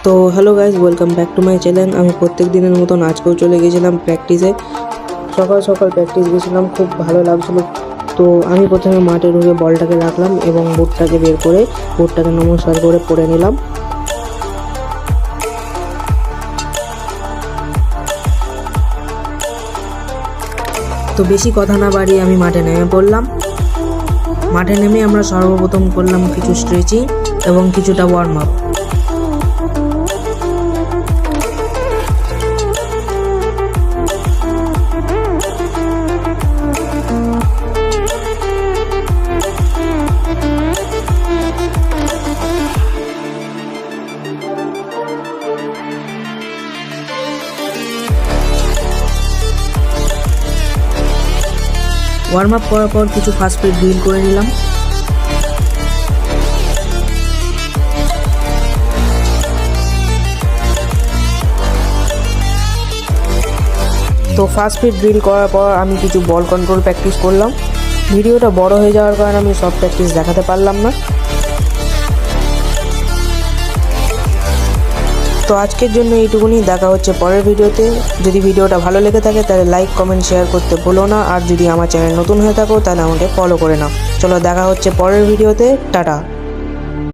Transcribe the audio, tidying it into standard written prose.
তো hello guys, welcome back to my channel. আমি প্রত্যেক দিনের মতন আজকেও চলে গেছিলাম প্র্যাকটিসে। সকাল সকাল প্র্যাকটিস গেছিলাম, খুব ভালো লাগছিলো। তো আমি প্রথমে মাঠে ঢুকে বলটাকে রাখলাম এবং বুটটাকে বের করে বুটটাকে নমস্কার করে পরে নিলাম। তো বেশি কথা না বাড়িয়ে আমি মাঠে নেমে পড়লাম। মাঠে নেমে আমরা সর্বপ্রথম করলাম কিছু স্ট্রেচিং এবং কিছুটা ওয়ার্ম আপ। ওয়ার্ম আপ করার পর কিছু ফাস্ট ফিট ড্রিল করে নিলাম। তো ফাস্ট ফিট ড্রিল করার পর আমি কিছু বল কন্ট্রোল প্র্যাকটিস করলাম। ভিডিওটা বড় হয়ে যাওয়ার কারণে আমি সব প্র্যাকটিস দেখাতে পারলাম না। তো আজকের জন্য এইটুকুনি, দেখা হচ্ছে পরের ভিডিওতে। যদি ভিডিওটা ভালো লেগে থাকে তাহলে লাইক কমেন্ট শেয়ার করতে ভুলো না। আর যদি আমার চ্যানেল নতুন হয়ে থাকো তাহলে আমাকে ফলো করে নাও। চলো দেখা হচ্ছে পরের ভিডিওতে। টাটা।